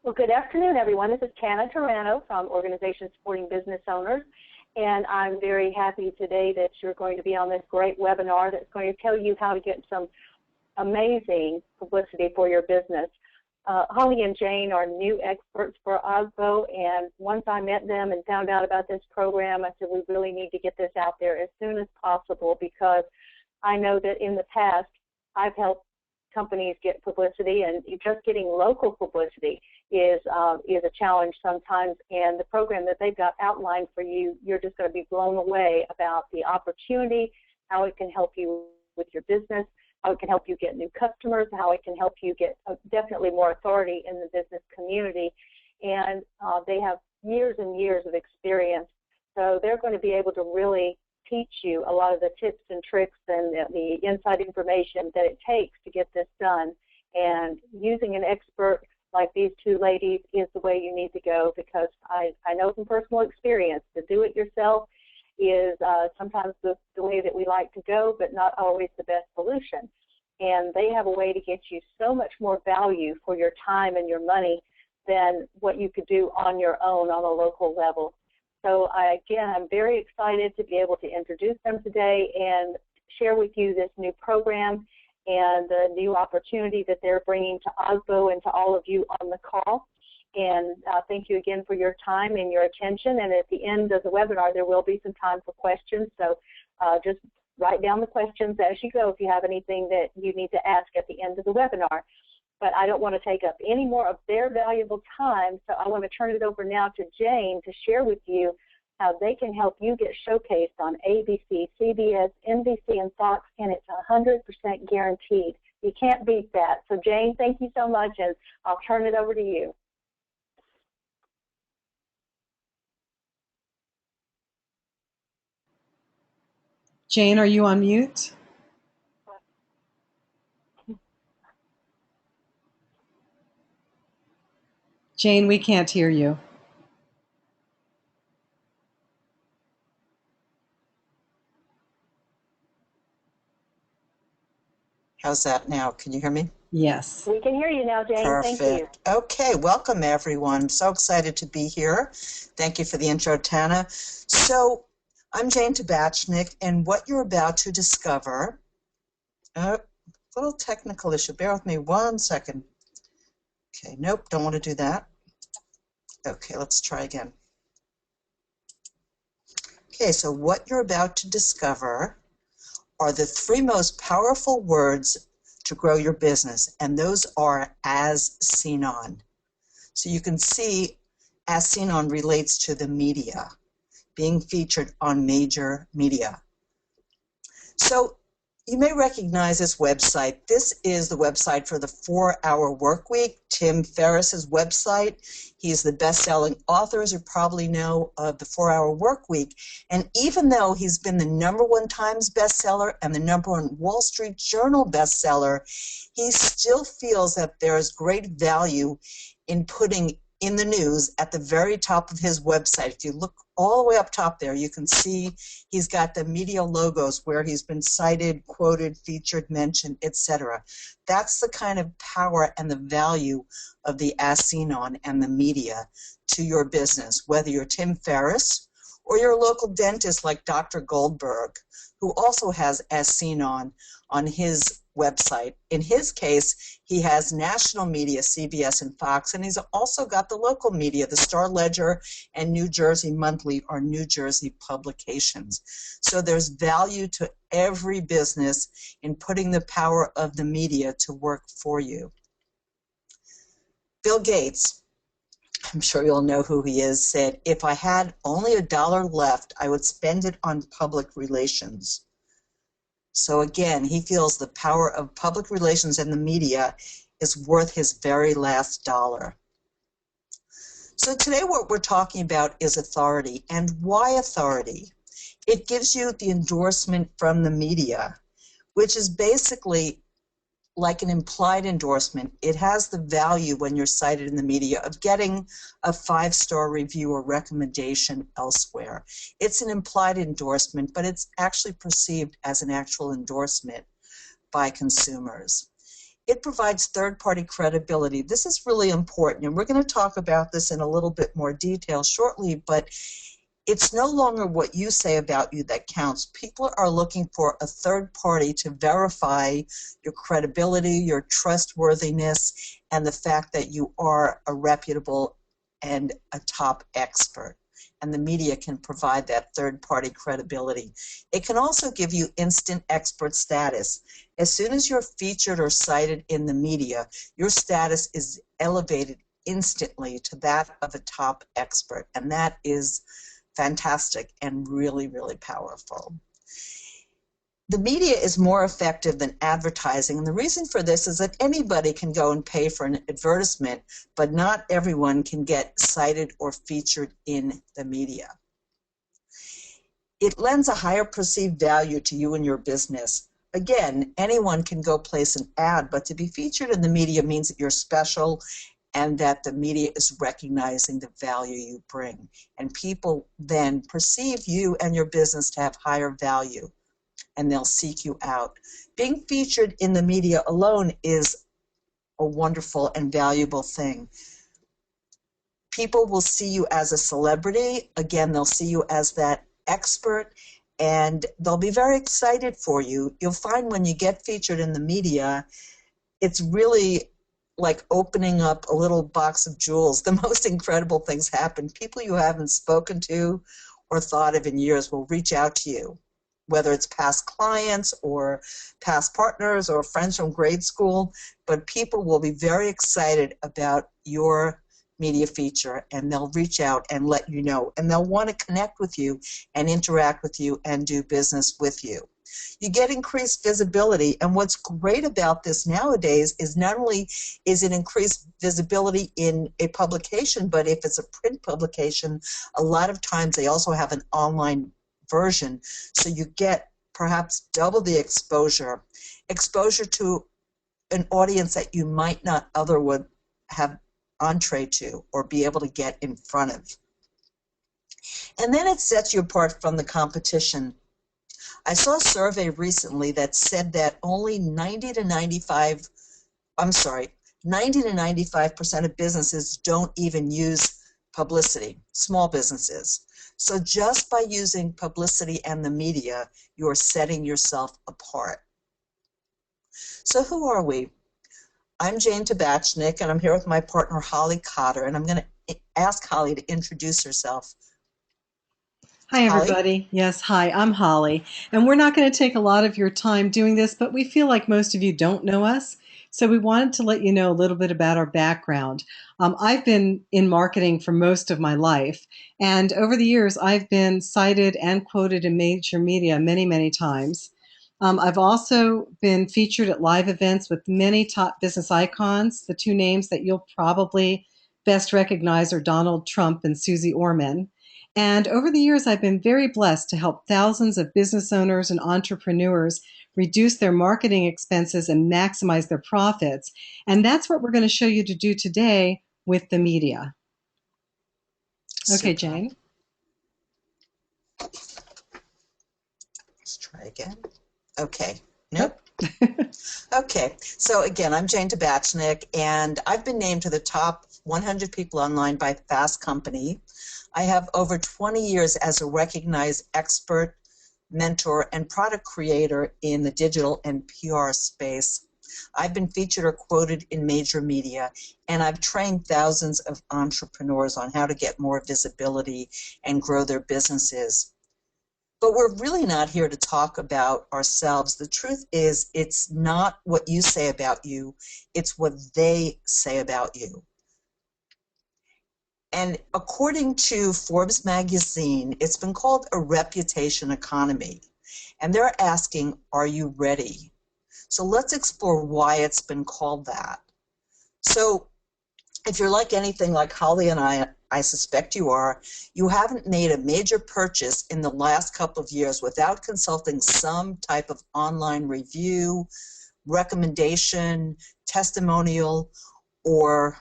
Well, good afternoon, everyone. This is Tana Tarano from Organization Supporting Business Owners, and I'm very happy today that you're going to be on this great webinar that's going to tell you how to get some amazing publicity for your business. Holly and Jane are new experts for OSBO, and once I met them and found out about this program, I said we really need to get this out there as soon as possible, because I know that in the past I've helped companies get publicity, and just getting local publicity is a challenge sometimes. And the program that they've got outlined for you, you're just going to be blown away about the opportunity, how it can help you with your business, how it can help you get new customers, how it can help you get definitely more authority in the business community. And they have years and years of experience, so they're going to be able to really teach you a lot of the tips and tricks and the inside information that it takes to get this done. And using an expert like these two ladies is the way you need to go, because I know from personal experience to do it yourself is sometimes the way that we like to go, but not always the best solution. And they have a way to get you so much more value for your time and your money than what you could do on your own on a local level. So again, I'm very excited to be able to introduce them today and share with you this new program and the new opportunity that they're bringing to OSBO and to all of you on the call. And thank you again for your time and your attention. And at the end of the webinar, there will be some time for questions. So just write down the questions as you go if you have anything that you need to ask at the end of the webinar. But I don't want to take up any more of their valuable time, so I want to turn it over now to Jane to share with you how they can help you get showcased on ABC, CBS, NBC, and Fox, and it's 100% guaranteed. You can't beat that. So Jane, thank you so much, and I'll turn it over to you. Jane, are you on mute? Jane, we can't hear you. How's that now? Can you hear me? Yes. We can hear you now, Jane. Perfect. Thank you. Okay, welcome everyone. I'm so excited to be here. Thank you for the intro, Tana. So I'm Jane Tabachnik, and what you're about to discover, little technical issue. Bear with me 1 second. Okay, nope, don't want to do that. Okay, let's try again. Okay, so what you're about to discover are the 3 most powerful words to grow your business, and those are as seen on. So you can see as seen on relates to the media, being featured on major media. So you may recognize this website. This is the website for the 4-Hour Work Week, Tim Ferriss's website. He's the best-selling author, as you probably know, of the 4-Hour Work Week. And even though he's been the #1 Times bestseller and the #1 Wall Street Journal bestseller, he still feels that there's great value in putting in the news at the very top of his website. If you look all the way up top there, you can see he's got the media logos where he's been cited, quoted, featured, mentioned, etc. That's the kind of power and the value of the as seen on and the media to your business, whether you're Tim Ferriss or you're a local dentist like Dr. Goldberg, who also has as seen on his website. In his case, he has national media, CBS and Fox, and he's also got the local media, the Star Ledger and New Jersey Monthly or New Jersey publications. So there's value to every business in putting the power of the media to work for you. Bill Gates, I'm sure you'll know who he is, said, "If I had only $1 left, I would spend it on public relations." So again, he feels the power of public relations and the media is worth his very last dollar. So today what we're talking about is authority. And why authority? It gives you the endorsement from the media, which is basically like an implied endorsement. It has the value when you're cited in the media of getting a 5-star review or recommendation elsewhere. It's an implied endorsement, but it's actually perceived as an actual endorsement by consumers. it provides third-party credibility. This is really important, and we're going to talk about this in a little bit more detail shortly, but it's no longer what you say about you that counts. People are looking for a third party to verify your credibility, your trustworthiness, and the fact that you are a reputable and a top expert. And the media can provide that third-party credibility. It can also give you instant expert status. As soon as you're featured or cited in the media, your status is elevated instantly to that of a top expert, and that is fantastic and really, really powerful. The media is more effective than advertising, and the reason for this is that anybody can go and pay for an advertisement, but not everyone can get cited or featured in the media. It lends a higher perceived value to you and your business. Again, anyone can go place an ad, but to be featured in the media means that you're special and that the media is recognizing the value you bring. And people then perceive you and your business to have higher value, and they'll seek you out. Being featured in the media alone is a wonderful and valuable thing. People will see you as a celebrity. Again, they'll see you as that expert, and they'll be very excited for you. You'll find when you get featured in the media, it's really like opening up a little box of jewels. The most incredible things happen. People you haven't spoken to or thought of in years will reach out to you, whether it's past clients or past partners or friends from grade school, but people will be very excited about your media feature, and they'll reach out and let you know, and they'll want to connect with you and interact with you and do business with you. You get increased visibility, and what's great about this nowadays is not only is it increased visibility in a publication, but if it's a print publication, a lot of times they also have an online version, so you get perhaps double the exposure to an audience that you might not otherwise have entree to or be able to get in front of. And then it sets you apart from the competition. I saw a survey recently that said that only 90 to 95% of businesses don't even use publicity, small businesses. So just by using publicity and the media, you're setting yourself apart. So who are we? I'm Jane Tabachnik, and I'm here with my partner, Holly Cotter, and I'm going to ask Holly to introduce herself. Hi, everybody. Holly? Yes, hi, I'm Holly. And we're not going to take a lot of your time doing this, but we feel like most of you don't know us. So we wanted to let you know a little bit about our background. I've been in marketing for most of my life. And over the years, I've been cited and quoted in major media many, many times. I've also been featured at live events with many top business icons. The two names that you'll probably best recognize are Donald Trump and Susie Orman. And over the years, I've been very blessed to help thousands of business owners and entrepreneurs reduce their marketing expenses and maximize their profits. And that's what we're going to show you to do today with the media. Okay, Jane. Let's try again. Okay. Nope. Okay. So again, I'm Jane Tabachnik, and I've been named to the top 100 people online by Fast Company. I have over 20 years as a recognized expert, mentor, and product creator in the digital and PR space. I've been featured or quoted in major media, and I've trained thousands of entrepreneurs on how to get more visibility and grow their businesses. But we're really not here to talk about ourselves. The truth is, it's not what you say about you, it's what they say about you. And according to Forbes magazine, it's been called a reputation economy. And they're asking, are you ready? So let's explore why it's been called that. So if you're like anything like Holly and I suspect you are, you haven't made a major purchase in the last couple of years without consulting some type of online review, recommendation, testimonial, or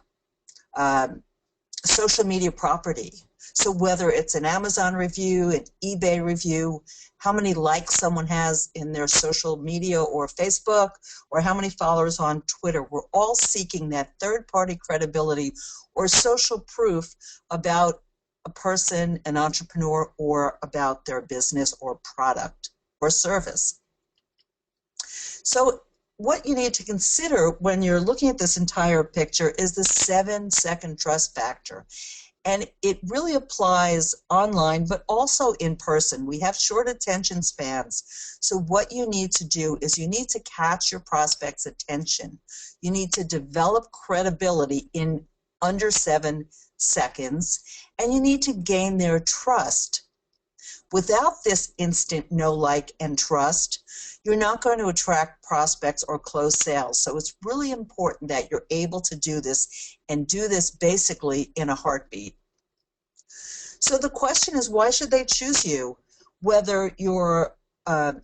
social media property. So whether it's an Amazon review, an eBay review, how many likes someone has in their social media or Facebook, or how many followers on Twitter, we're all seeking that third-party credibility or social proof about a person, an entrepreneur, or about their business or product or service. So what you need to consider when you're looking at this entire picture is the 7-second trust factor. And it really applies online, but also in person. We have short attention spans. So what you need to do is you need to catch your prospect's attention. You need to develop credibility in under 7 seconds, and you need to gain their trust. Without this instant know, like, and trust, you're not going to attract prospects or close sales. So it's really important that you're able to do this, and do this basically in a heartbeat. So the question is, why should they choose you? Whether you're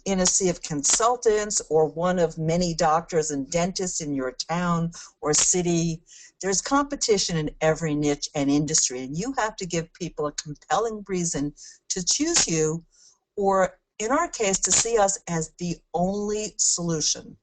in a sea of consultants or one of many doctors and dentists in your town or city, there's competition in every niche and industry, and you have to give people a compelling reason to choose you, or in our case, to see us as the only solution.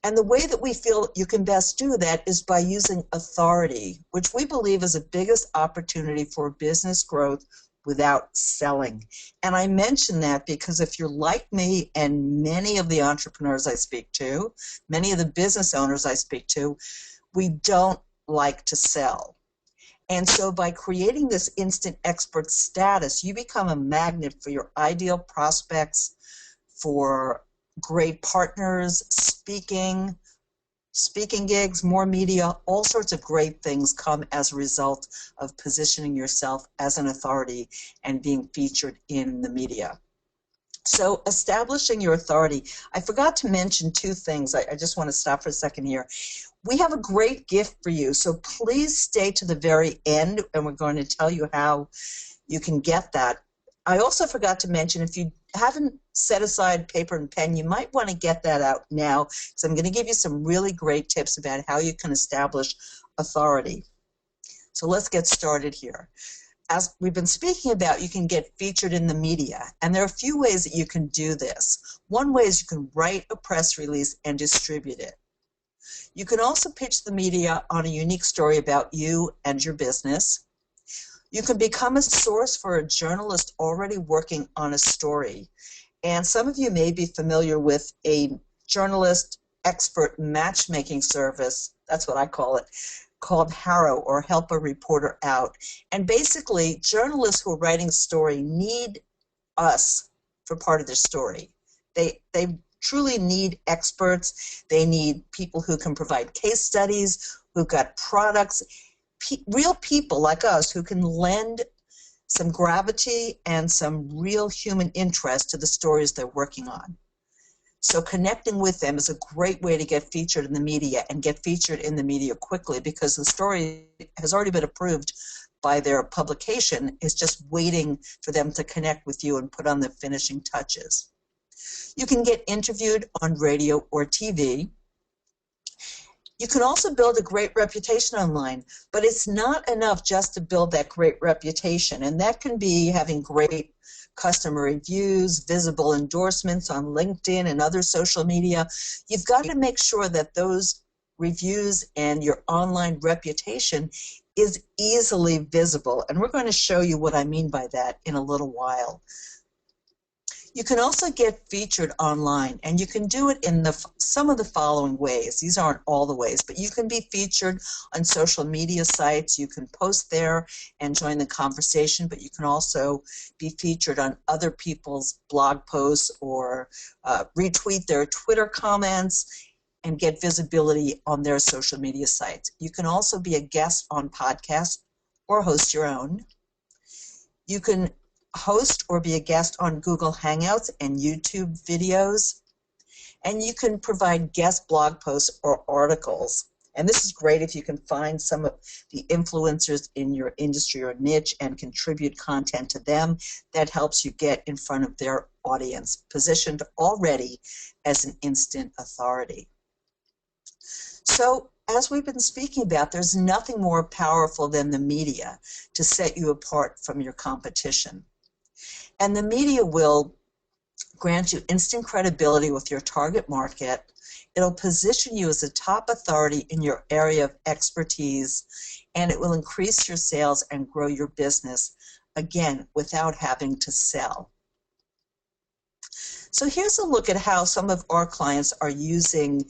And the way that we feel you can best do that is by using authority, which we believe is the biggest opportunity for business growth without selling. And I mention that because if you're like me and many of the entrepreneurs I speak to, many of the business owners I speak to, we don't like to sell. And so by creating this instant expert status, you become a magnet for your ideal prospects, for great partners, speaking gigs, more media, all sorts of great things come as a result of positioning yourself as an authority and being featured in the media. So establishing your authority, I forgot to mention 2 things. I just want to stop for a second here. We have a great gift for you, so please stay to the very end, and we're going to tell you how you can get that. I also forgot to mention, if you haven't set aside paper and pen, you might want to get that out now, because I'm going to give you some really great tips about how you can establish authority. So let's get started here. As we've been speaking about, you can get featured in the media, and there are a few ways that you can do this. One way is you can write a press release and distribute it. You can also pitch the media on a unique story about you and your business. You can become a source for a journalist already working on a story. And some of you may be familiar with a journalist expert matchmaking service, that's what I call it, called Harrow, or Help a Reporter Out. And basically, journalists who are writing a story need us for part of their story. They truly need experts. They need people who can provide case studies, who've got products, real people like us who can lend some gravity and some real human interest to the stories they're working on. So connecting with them is a great way to get featured in the media, and get featured in the media quickly, because the story has already been approved by their publication. It's just waiting for them to connect with you and put on the finishing touches. You can get interviewed on radio or TV. You can also build a great reputation online, but it's not enough just to build that great reputation, and that can be having great customer reviews, visible endorsements on LinkedIn and other social media. You've got to make sure that those reviews and your online reputation is easily visible, and we're going to show you what I mean by that in a little while. You can also get featured online, and you can do it in some of the following ways. These aren't all the ways, but you can be featured on social media sites. You can post there and join the conversation, but you can also be featured on other people's blog posts, or retweet their Twitter comments and get visibility on their social media sites. You can also be a guest on podcasts or host your own. You can host or be a guest on Google Hangouts and YouTube videos, and you can provide guest blog posts or articles. And this is great if you can find some of the influencers in your industry or niche and contribute content to them. That helps you get in front of their audience, positioned already as an instant authority. So as we've been speaking about, there's nothing more powerful than the media to set you apart from your competition. And the media will grant you instant credibility with your target market. It'll position you as a top authority in your area of expertise, and it will increase your sales and grow your business, again, without having to sell. So here's a look at how some of our clients are using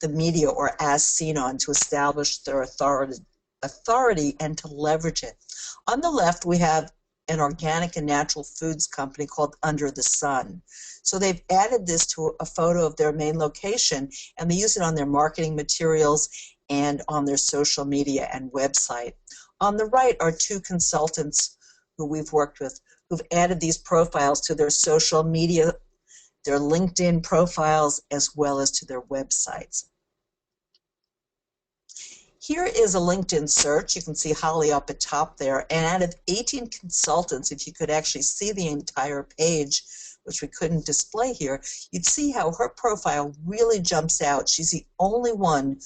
the media or as seen on to establish their authority and to leverage it. On the left, we have an organic and natural foods company called Under the Sun. So they've added this to a photo of their main location, and they use it on their marketing materials and on their social media and website. On the right are two consultants who we've worked with who've added these profiles to their social media, their LinkedIn profiles, as well as to their websites. Here is a LinkedIn search. You can see Holly up at top there. And out of 18 consultants, if you could actually see the entire page, which we couldn't display here, you'd see how her profile really jumps out. She's the only one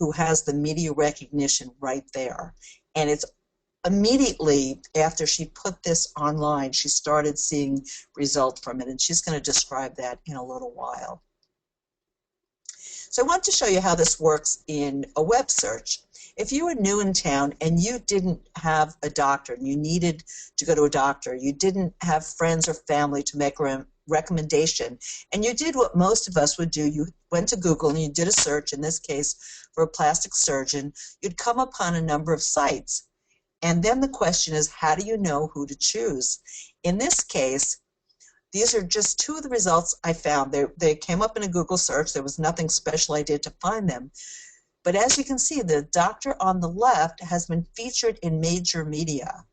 who has the media recognition right there. And it's immediately after she put this online, she started seeing results from it. And she's going to describe that in a little while. So I want to show you how this works in a web search. If you were new in town and you didn't have a doctor and you needed to go to a doctor, you didn't have friends or family to make a recommendation, and you did what most of us would do, you went to Google and you did a search, in this case for a plastic surgeon, you'd come upon a number of sites. And then the question is, how do you know who to choose? In this case, these are just two of the results I found. They came up in a Google search. There was nothing special I did to find them. But as you can see, the doctor on the left has been featured in major media.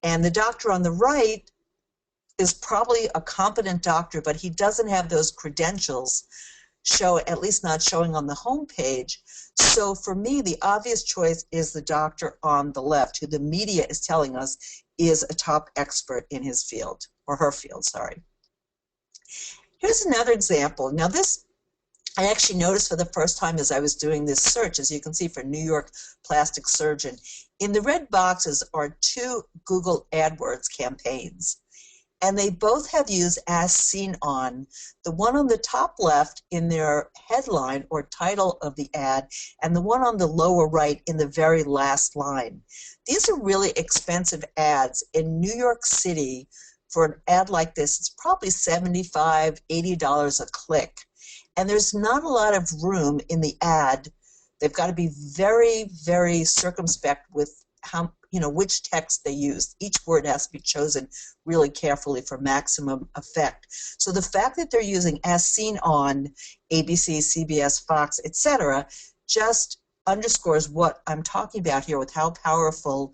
And the doctor on the right is probably a competent doctor, but he doesn't have those credentials, at least not showing on the home page. So for me, the obvious choice is the doctor on the left, who the media is telling us is a top expert in his field, or her field, sorry. Here's another example. Now this, I actually noticed for the first time as I was doing this search, as you can see, for New York plastic surgeon. In the red boxes are two Google AdWords campaigns. And they both have used as seen on, the one on the top left in their headline or title of the ad, and the one on the lower right in the very last line. These are really expensive ads. In New York City, for an ad like this, it's probably $75, $80 a click. And there's not a lot of room in the ad. They've got to be very, very circumspect with how, which text they use. Each word has to be chosen really carefully for maximum effect. So the fact that they're using as seen on ABC, CBS, Fox, etc., just underscores what I'm talking about here with how powerful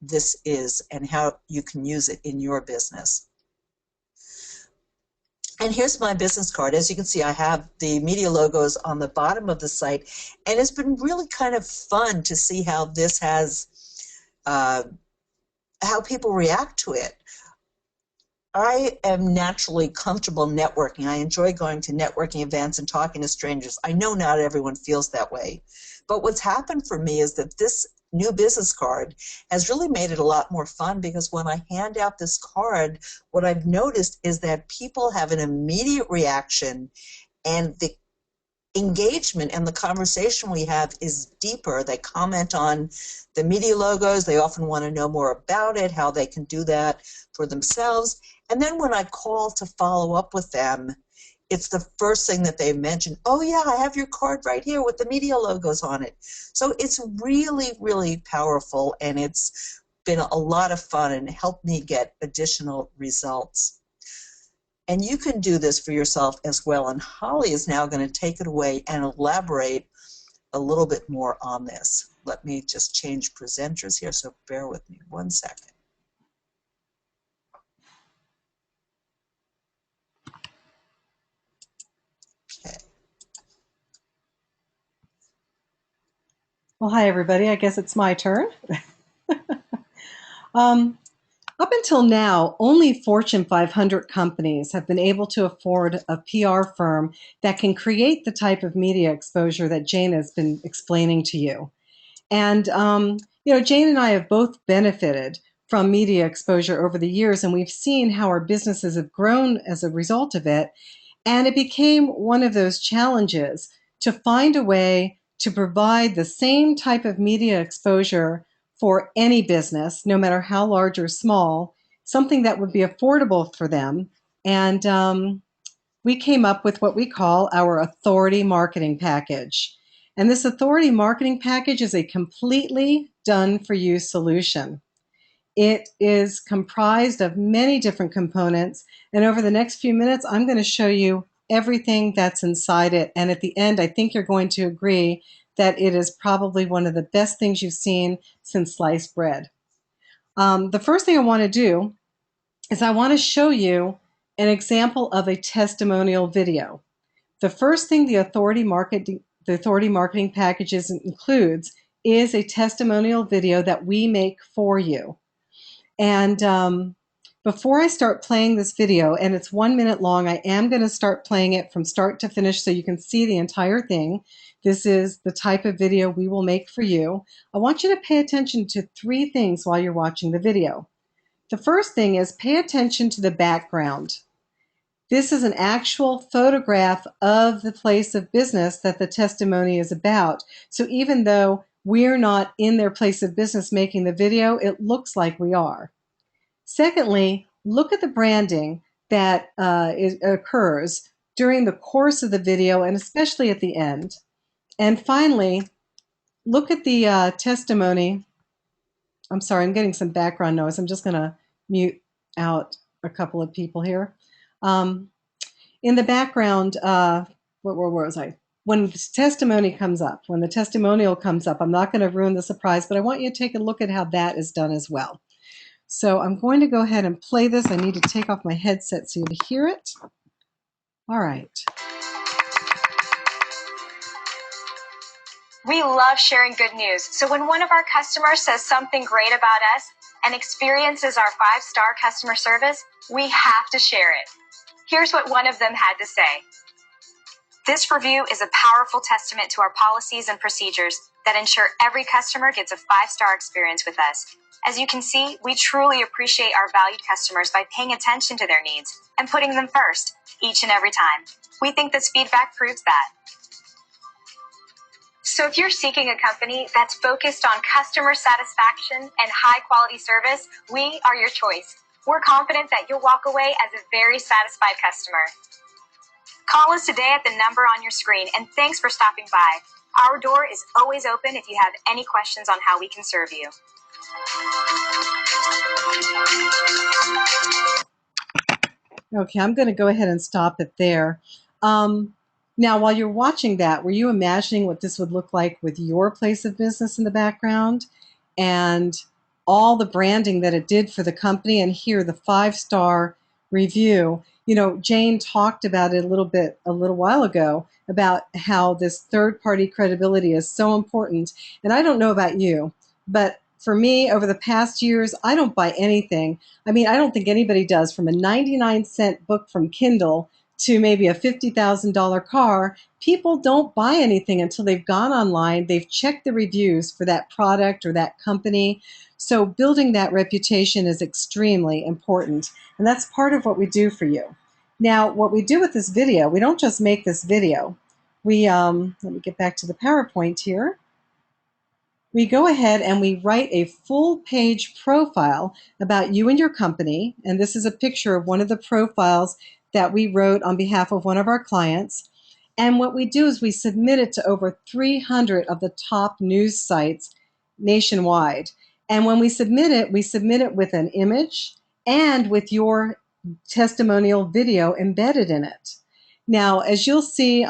this is and how you can use it in your business. And here's my business card. As you can see, I have the media logos on the bottom of the site, and it's been really kind of fun to see how this has how people react to it. I am naturally comfortable networking. I enjoy going to networking events and talking to strangers. I know not everyone feels that way. But what's happened for me is that this new business card has really made it a lot more fun, because when I hand out this card, what I've noticed is that people have an immediate reaction, and the engagement and the conversation we have is deeper. They comment on the media logos. They often want to know more about it, how they can do that for themselves. And then when I call to follow up with them, it's the first thing that they mention. Oh yeah, I have your card right here with the media logos on it. So it's really, really powerful, and it's been a lot of fun and helped me get additional results. And you can do this for yourself as well. And Holly is now going to take it away and elaborate a little bit more on this. Let me just change presenters here, so bear with me 1 second. Okay. Well, hi, everybody. I guess it's my turn. Up until now, only Fortune 500 companies have been able to afford a PR firm that can create the type of media exposure that Jane has been explaining to you. And, Jane and I have both benefited from media exposure over the years, and we've seen how our businesses have grown as a result of it. And it became one of those challenges to find a way to provide the same type of media exposure for any business, no matter how large or small, something that would be affordable for them. And we came up with what we call our Authority Marketing Package. And this Authority Marketing Package is a completely done-for-you solution. It is comprised of many different components, and over the next few minutes, I'm going to show you everything that's inside it. And at the end, I think you're going to agree that it is probably one of the best things you've seen since sliced bread. The first thing I want to do is I want to show you an example of a testimonial video. The first thing the Authority Marketing Packages includes is a testimonial video that we make for you. And before I start playing this video, and it's 1 minute long, I am going to start playing it from start to finish so you can see the entire thing. This is the type of video we will make for you. I want you to pay attention to 3 things while you're watching the video. The first thing is pay attention to the background. This is an actual photograph of the place of business that the testimony is about. So even though we're not in their place of business making the video, it looks like we are. Secondly, look at the branding that occurs during the course of the video and especially at the end. And finally, look at the testimony. I'm sorry, I'm getting some background noise. I'm just going to mute out a couple of people here. In the background, where was I? When the testimony comes up, when the testimonial comes up, I'm not going to ruin the surprise, but I want you to take a look at how that is done as well. So I'm going to go ahead and play this. I need to take off my headset so you can hear it. All right. We love sharing good news, so when one of our customers says something great about us and experiences our 5-star customer service, we have to share it. Here's what one of them had to say. This review is a powerful testament to our policies and procedures that ensure every customer gets a 5-star experience with us. As you can see, we truly appreciate our valued customers by paying attention to their needs and putting them first each and every time. We think this feedback proves that. So if you're seeking a company that's focused on customer satisfaction and high-quality service, we are your choice. We're confident that you'll walk away as a very satisfied customer. Call us today at the number on your screen, and thanks for stopping by. Our door is always open if you have any questions on how we can serve you. Okay, I'm going to go ahead and stop it there. Now, while you're watching that, were you imagining what this would look like with your place of business in the background and all the branding that it did for the company, and here the 5-star review? Jane talked about it a little while ago about how this third-party credibility is so important. And I don't know about you, but for me, over the past years, I don't buy anything. I mean, I don't think anybody does, from a 99-cent book from Kindle to maybe a $50,000 car. People don't buy anything until they've gone online, they've checked the reviews for that product or that company. So building that reputation is extremely important, and that's part of what we do for you. Now, what we do with this video, we don't just make this video. We, let me get back to the PowerPoint here. We go ahead and we write a full-page profile about you and your company, and this is a picture of one of the profiles that we wrote on behalf of one of our clients. And what we do is we submit it to over 300 of the top news sites nationwide. And when we submit it with an image and with your testimonial video embedded in it. Now, as you'll see,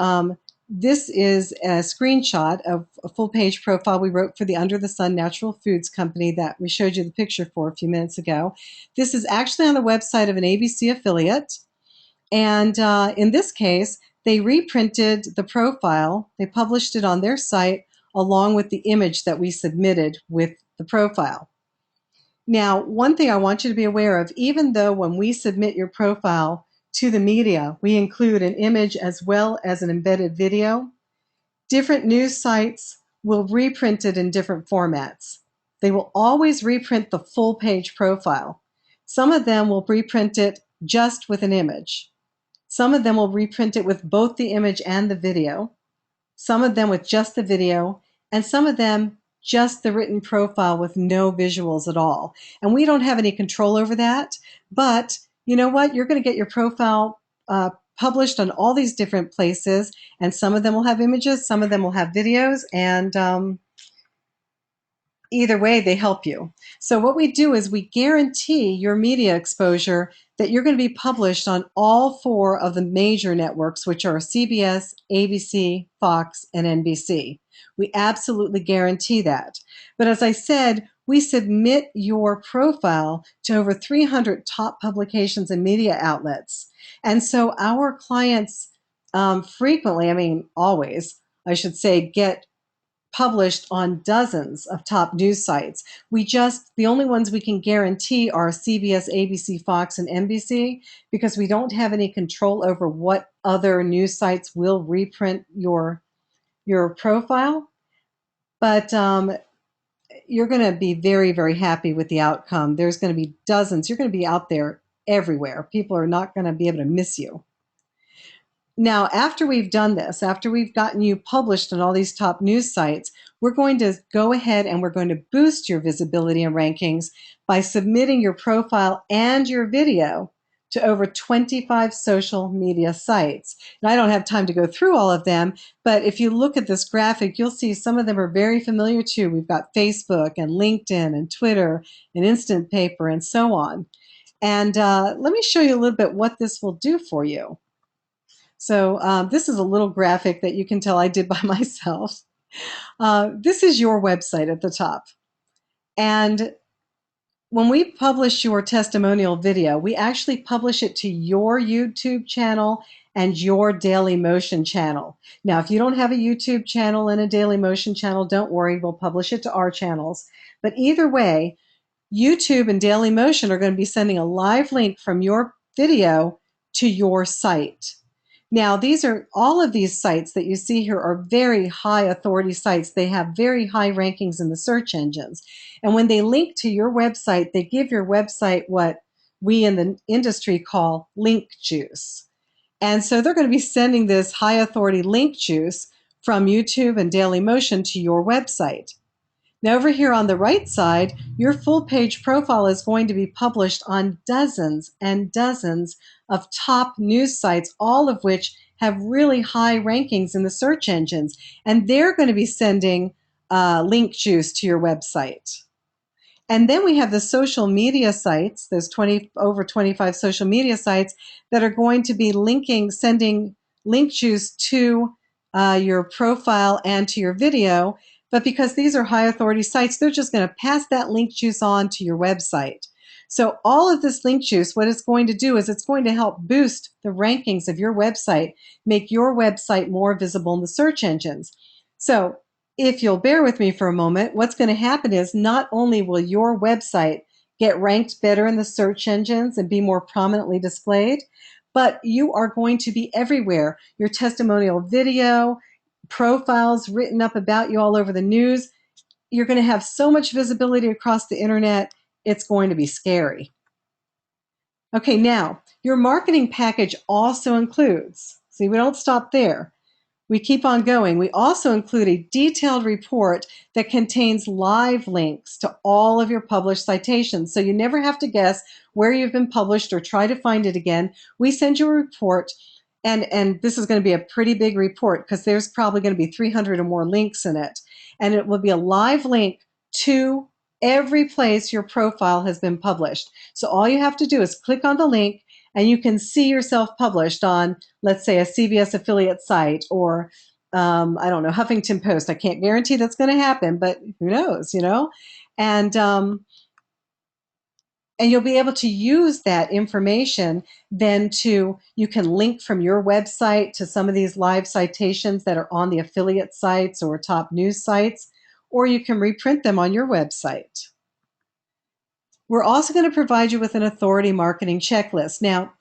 this is a screenshot of a full-page profile we wrote for the Under the Sun Natural Foods Company that we showed you the picture for a few minutes ago. This is actually on the website of an ABC affiliate. And in this case, they reprinted the profile. They published it on their site along with the image that we submitted with the profile. Now, one thing I want you to be aware of, even though when we submit your profile to the media, we include an image as well as an embedded video, different news sites will reprint it in different formats. They will always reprint the full page profile. Some of them will reprint it just with an image. Some of them will reprint it with both the image and the video. Some of them with just the video, and some of them just the written profile with no visuals at all. And we don't have any control over that, but you know what? You're going to get your profile published on all these different places, and some of them will have images, some of them will have videos, and either way, they help you. So what we do is we guarantee your media exposure that you're going to be published on all 4 of the major networks, which are CBS, ABC, Fox, and NBC. We absolutely guarantee that. But as I said, we submit your profile to over 300 top publications and media outlets. And so our clients frequently, I mean always, I should say, get published on dozens of top news sites. The only ones we can guarantee are CBS, ABC, Fox, and NBC, because we don't have any control over what other news sites will reprint your profile. But you're going to be very, very happy with the outcome. There's going to be dozens. You're going to be out there everywhere. People are not going to be able to miss you. Now, after we've done this, after we've gotten you published on all these top news sites, we're going to go ahead and we're going to boost your visibility and rankings by submitting your profile and your video to over 25 social media sites. And I don't have time to go through all of them, but if you look at this graphic, you'll see some of them are very familiar too. We've got Facebook and LinkedIn and Twitter and Instant Paper and so on. And let me show you a little bit what this will do for you. So this is a little graphic that you can tell I did by myself. This is your website at the top. And when we publish your testimonial video, we actually publish it to your YouTube channel and your Daily Motion channel. Now, if you don't have a YouTube channel and a Daily Motion channel, don't worry, we'll publish it to our channels. But either way, YouTube and Daily Motion are going to be sending a live link from your video to your site. Now, all of these sites that you see here are very high authority sites. They have very high rankings in the search engines. And when they link to your website, they give your website what we in the industry call link juice. And so they're going to be sending this high authority link juice from YouTube and Daily Motion to your website. Now over here on the right side, your full page profile is going to be published on dozens and dozens of top news sites, all of which have really high rankings in the search engines. And they're going to be sending link juice to your website. And then we have the social media sites. There's over 25 social media sites that are going to be sending link juice to your profile and to your video. But because these are high authority sites, they're just going to pass that link juice on to your website. So all of this link juice, what it's going to do is it's going to help boost the rankings of your website, make your website more visible in the search engines. So if you'll bear with me for a moment, what's going to happen is not only will your website get ranked better in the search engines and be more prominently displayed, but you are going to be everywhere. Your testimonial video, profiles written up about you all over the news. You're going to have so much visibility across the internet, it's going to be scary. Okay, now, your marketing package also includes, see, we don't stop there. We keep on going. We also include a detailed report that contains live links to all of your published citations. So you never have to guess where you've been published or try to find it again. We send you a report, and this is going to be a pretty big report because there's probably going to be 300 or more links in it. And it will be a live link to every place your profile has been published. So all you have to do is click on the link, and you can see yourself published on, let's say, a CBS affiliate site or, I don't know, Huffington Post. I can't guarantee that's going to happen, but who knows, you know? And you'll be able to use that information then you can link from your website to some of these live citations that are on the affiliate sites or top news sites, or you can reprint them on your website. We're also going to provide you with an authority marketing checklist. Now,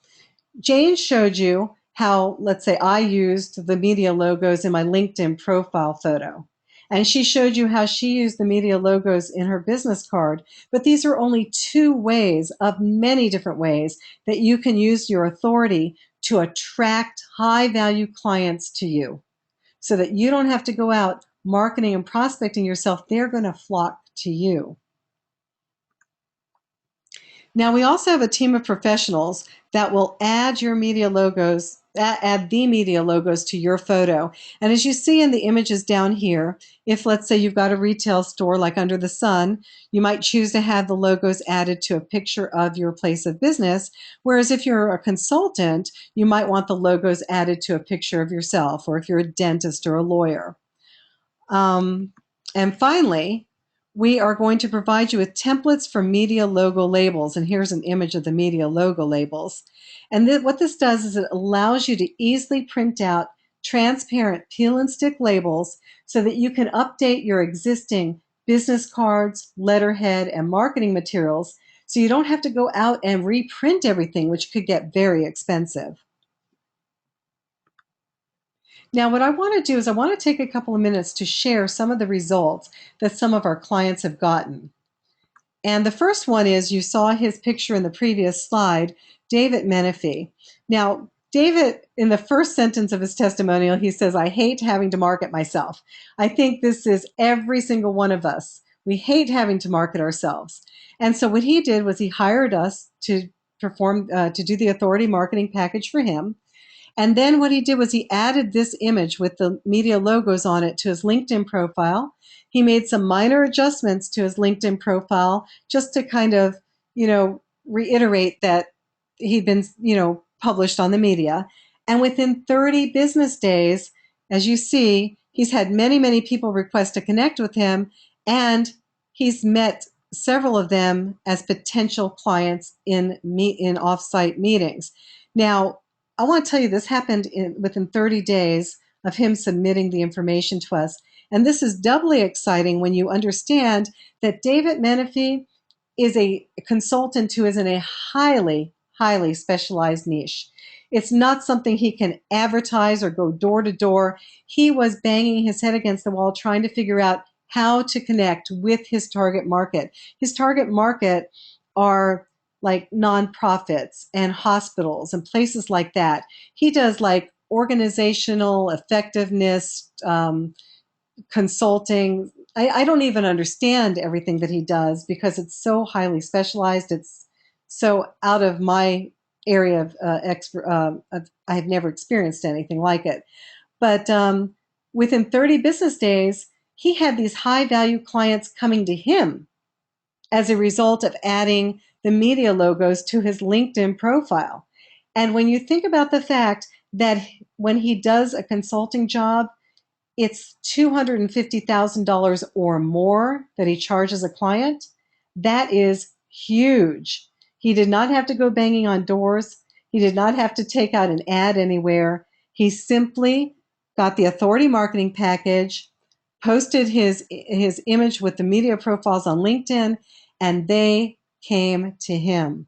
Jane showed you how, let's say, I used the media logos in my LinkedIn profile photo. And she showed you how she used the media logos in her business card. But these are only 2 ways of many different ways that you can use your authority to attract high-value clients to you so that you don't have to go out marketing and prospecting yourself. They're going to flock to you. Now, we also have a team of professionals that will add your media logos, add the media logos to your photo. And as you see in the images down here, if let's say you've got a retail store like Under the Sun, you might choose to have the logos added to a picture of your place of business. Whereas if you're a consultant, you might want the logos added to a picture of yourself, or if you're a dentist or a lawyer. And finally, we are going to provide you with templates for media logo labels. And here's an image of the media logo labels. And what this does is it allows you to easily print out transparent peel and stick labels so that you can update your existing business cards, letterhead, and marketing materials so you don't have to go out and reprint everything, which could get very expensive. Now, what I want to do is I want to take a couple of minutes to share some of the results that some of our clients have gotten. And the first one is, you saw his picture in the previous slide, David Menifee. Now, David, in the first sentence of his testimonial, he says, "I hate having to market myself." I think this is every single one of us. We hate having to market ourselves. And so what he did was he hired us to do the authority marketing package for him. And then what he did was he added this image with the media logos on it to his LinkedIn profile. He made some minor adjustments to his LinkedIn profile just to kind of, reiterate that he'd been, published on the media. And within 30 business days, as you see, he's had many, many people request to connect with him, and he's met several of them as potential clients in off-site meetings. Now, I want to tell you, this happened within 30 days of him submitting the information to us. And this is doubly exciting when you understand that David Menifee is a consultant who is in a highly, highly specialized niche. It's not something he can advertise or go door to door. He was banging his head against the wall trying to figure out how to connect with his target market. His target market are like nonprofits and hospitals and places like that. He does like organizational effectiveness consulting. I don't even understand everything that he does because it's so highly specialized. It's so out of my area of I have never experienced anything like it. But within 30 business days, he had these high-value clients coming to him as a result of adding the media logos to his LinkedIn profile. And when you think about the fact that when he does a consulting job, it's $250,000 or more that he charges a client, that is huge. He did not have to go banging on doors. He did not have to take out an ad anywhere. He simply got the authority marketing package, posted his image with the media profiles on LinkedIn, and they came to him.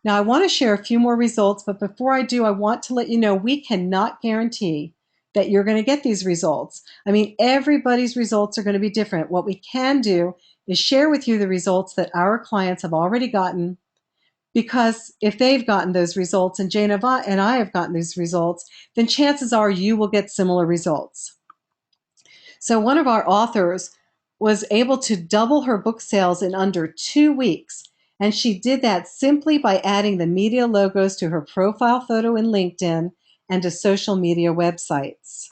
Now, I want to share a few more results, but before I do, I want to let you know we cannot guarantee that you're going to get these results. I mean, everybody's results are going to be different. What we can do is share with you the results that our clients have already gotten, because if they've gotten those results and Jane and I have gotten these results, then chances are you will get similar results. So one of our authors was able to double her book sales in under 2 weeks. And she did that simply by adding the media logos to her profile photo in LinkedIn and to social media websites.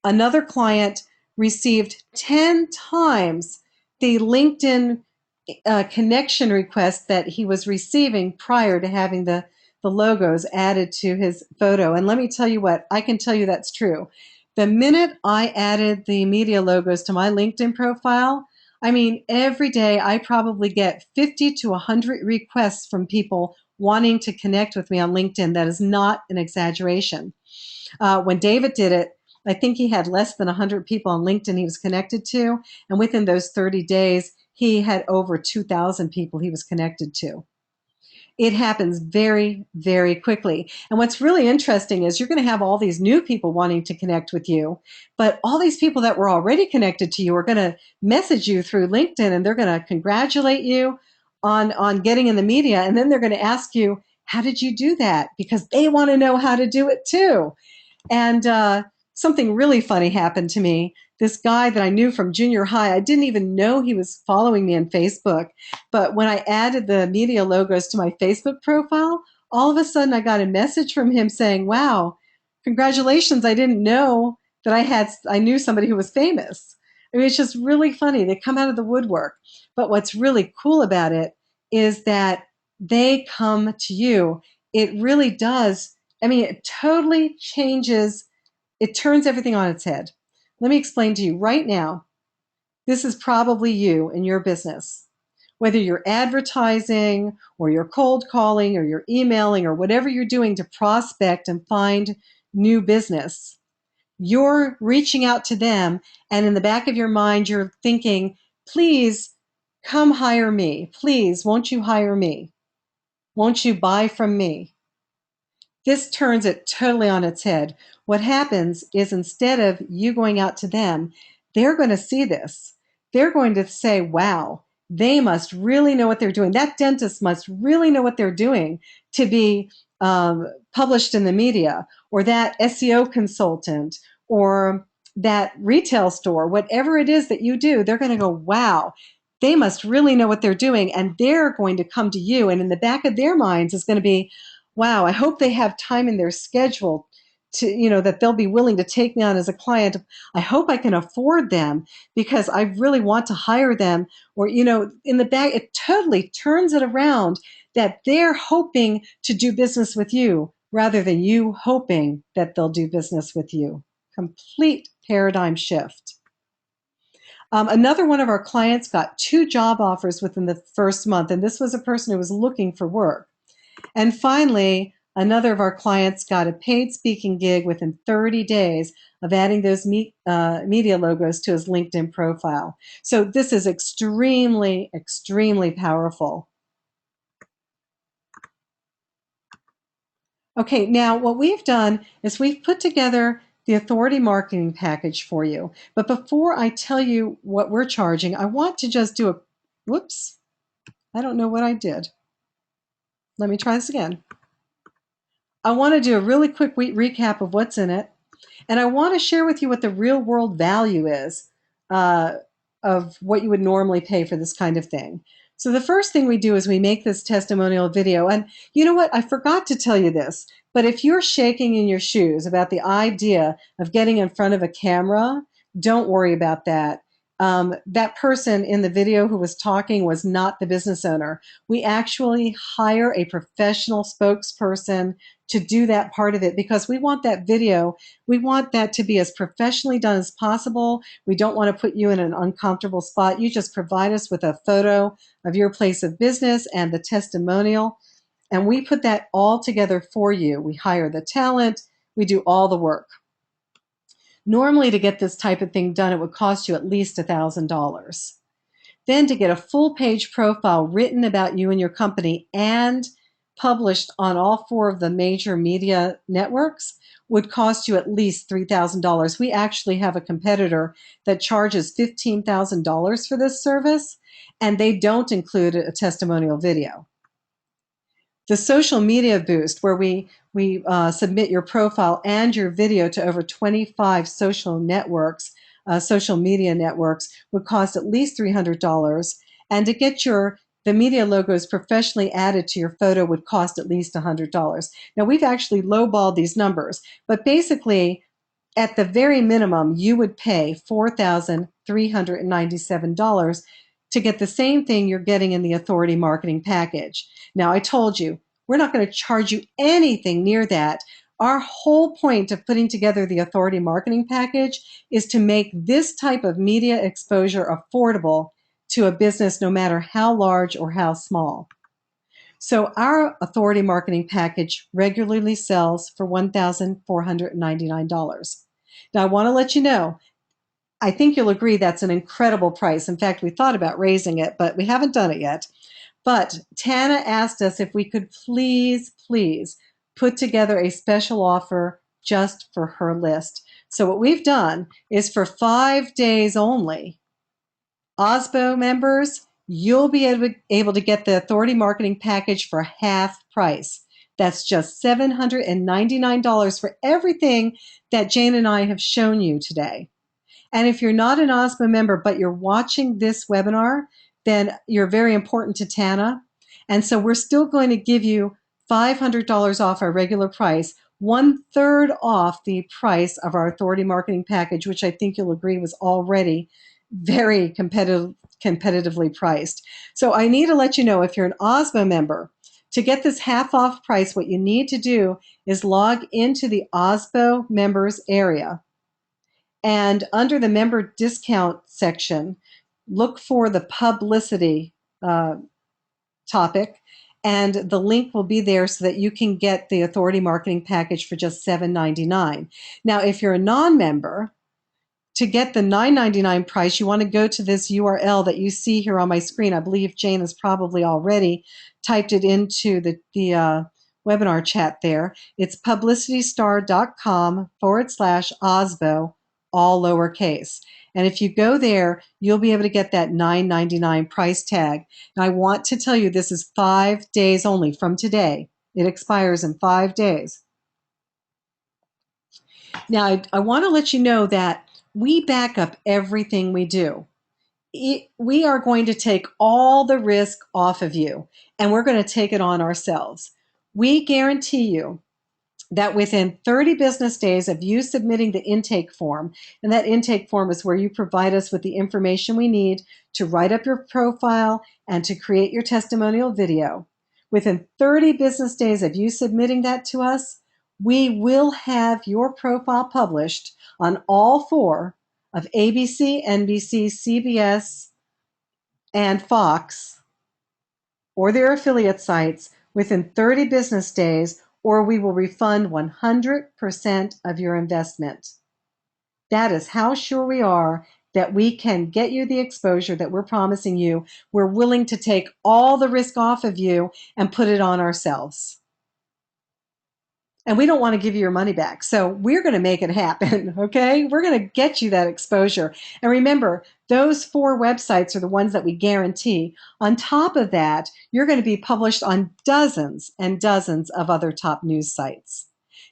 Another client received 10 times the LinkedIn connection request that he was receiving prior to having the logos added to his photo. And let me tell you what, I can tell you that's true. The minute I added the media logos to my LinkedIn profile, I mean, every day I probably get 50 to 100 requests from people wanting to connect with me on LinkedIn. That is not an exaggeration. When David did it, I think he had less than 100 people on LinkedIn he was connected to. And within those 30 days, he had over 2,000 people he was connected to. It happens very, very quickly. And what's really interesting is you're going to have all these new people wanting to connect with you, but all these people that were already connected to you are going to message you through LinkedIn, and they're going to congratulate you on getting in the media. And then they're going to ask you, how did you do that? Because they want to know how to do it too. And something really funny happened to me. This guy that I knew from junior high, I didn't even know he was following me on Facebook. But when I added the media logos to my Facebook profile, all of a sudden I got a message from him saying, wow, congratulations. I didn't know that I knew somebody who was famous. I mean, it's just really funny. They come out of the woodwork. But what's really cool about it is that they come to you. It really does. I mean, it totally changes. It turns everything on its head. Let me explain to you right now. This is probably you in your business. Whether you're advertising or you're cold calling or you're emailing or whatever you're doing to prospect and find new business, you're reaching out to them, and in the back of your mind, you're thinking, please come hire me. Please, won't you hire me? Won't you buy from me? This turns it totally on its head. What happens is instead of you going out to them, they're going to see this. They're going to say, wow, they must really know what they're doing. That dentist must really know what they're doing to be published in the media, or that SEO consultant, or that retail store, whatever it is that you do, they're going to go, wow, they must really know what they're doing. And they're going to come to you. And in the back of their minds is going to be, wow, I hope they have time in their schedule to, that they'll be willing to take me on as a client. I hope I can afford them because I really want to hire them. Or, in the back, it totally turns it around that they're hoping to do business with you rather than you hoping that they'll do business with you. Complete paradigm shift. Another one of our clients got 2 job offers within the first month, and this was a person who was looking for work. And finally, another of our clients got a paid speaking gig within 30 days of adding those media logos to his LinkedIn profile. So this is extremely, extremely powerful. Okay, now what we've done is we've put together the authority marketing package for you. But before I tell you what we're charging, I want to just do whoops, I don't know what I did. Let me try this again. I want to do a really quick recap of what's in it, and I want to share with you what the real world value is of what you would normally pay for this kind of thing. So the first thing we do is we make this testimonial video, and you know what? I forgot to tell you this, but if you're shaking in your shoes about the idea of getting in front of a camera, don't worry about that. That person in the video who was talking was not the business owner. We actually hire a professional spokesperson to do that part of it because we want that video, we want that to be as professionally done as possible. We don't want to put you in an uncomfortable spot. You just provide us with a photo of your place of business and the testimonial, and we put that all together for you. We hire the talent, we do all the work. Normally, to get this type of thing done, it would cost you at least $1,000. Then to get a full-page profile written about you and your company and published on all 4 of the major media networks would cost you at least $3,000. We actually have a competitor that charges $15,000 for this service, and they don't include a testimonial video. The social media boost, where we submit your profile and your video to over 25 social networks, social media networks, would cost at least $300. And to get the media logos professionally added to your photo would cost at least $100. Now, we've actually lowballed these numbers, but basically, at the very minimum, you would pay $4,397 to get the same thing you're getting in the authority marketing package. Now, I told you, we're not going to charge you anything near that. Our whole point of putting together the authority marketing package is to make this type of media exposure affordable to a business, no matter how large or how small. So our authority marketing package regularly sells for $1,499. Now, I want to let you know, I think you'll agree that's an incredible price. In fact, we thought about raising it, but we haven't done it yet. But Tana asked us if we could please put together a special offer just for her list. So what we've done is for 5 days only, OSBO members, you'll be able to get the Authority Marketing Package for half price. That's just $799 for everything that Jane and I have shown you today. And if you're not an OSBO member, but you're watching this webinar, then you're very important to Tana. And so we're still going to give you $500 off our regular price, 1/3 off the price of our Authority Marketing Package, which I think you'll agree was already very competitively priced. So I need to let you know, if you're an OSBO member, to get this half off price, what you need to do is log into the OSBO members area. And under the member discount section, look for the publicity topic, and the link will be there so that you can get the Authority Marketing Package for just $7.99. Now, if you're a non-member, to get the $9.99 price, you want to go to this URL that you see here on my screen. I believe Jane has probably already typed it into the webinar chat there. It's publicitystar.com/OSBO, all lowercase. And if you go there, you'll be able to get that $9.99 price tag. And I want to tell you, this is 5 days only from today. It expires in 5 days. Now, I want to let you know that we back up everything we do. We are going to take all the risk off of you, and we're going to take it on ourselves. We guarantee you that within 30 business days of you submitting the intake form, and that intake form is where you provide us with the information we need to write up your profile and to create your testimonial video. Within 30 business days of you submitting that to us, we will have your profile published on all 4 of ABC, NBC, CBS, and Fox, or their affiliate sites, within 30 business days, or we will refund 100% of your investment. That is how sure we are that we can get you the exposure that we're promising you. We're willing to take all the risk off of you and put it on ourselves. And we don't want to give you your money back. So we're going to make it happen, okay? We're going to get you that exposure. And remember, those 4 websites are the ones that we guarantee. On top of that, you're going to be published on dozens and dozens of other top news sites.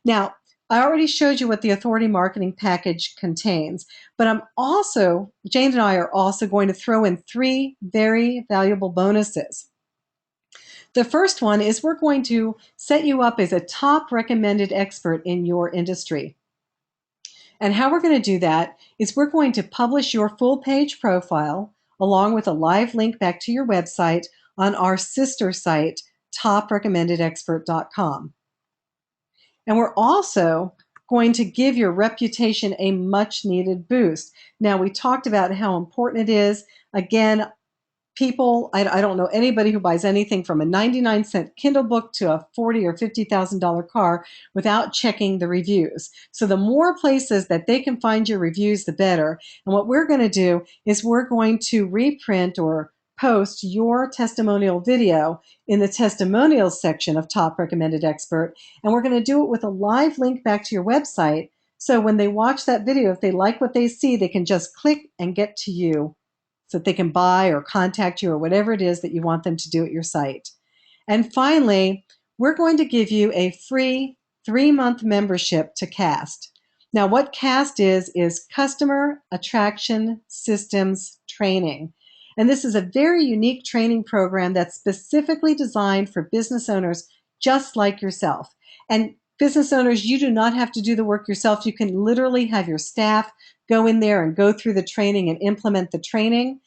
Now, I already showed you what the Authority Marketing Package contains, but Jane and I are also going to throw in 3 very valuable bonuses. The first one is we're going to set you up as a top recommended expert in your industry. And how we're going to do that is we're going to publish your full page profile along with a live link back to your website on our sister site, toprecommendedexpert.com. And we're also going to give your reputation a much needed boost. Now, we talked about how important it is. Again, people, I don't know anybody who buys anything from a 99-cent Kindle book to a $40,000 or $50,000 car without checking the reviews. So the more places that they can find your reviews, the better. And what we're going to do is we're going to reprint or post your testimonial video in the testimonials section of Top Recommended Expert. And we're going to do it with a live link back to your website. So when they watch that video, if they like what they see, they can just click and get to you, so that they can buy or contact you or whatever it is that you want them to do at your site. And finally, we're going to give you a free 3-month membership to CAST. Now, what CAST is Customer Attraction Systems Training. And this is a very unique training program that's specifically designed for business owners just like yourself. And business owners, you do not have to do the work yourself. You can literally have your staff go in there and go through the training and implement the training.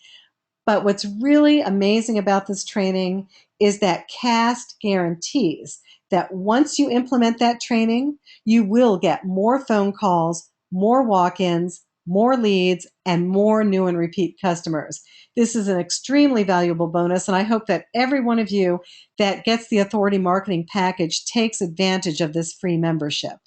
But what's really amazing about this training is that CAST guarantees that once you implement that training, you will get more phone calls, more walk-ins, more leads, and more new and repeat customers. This is an extremely valuable bonus, and I hope that every one of you that gets the Authority Marketing Package takes advantage of this free membership.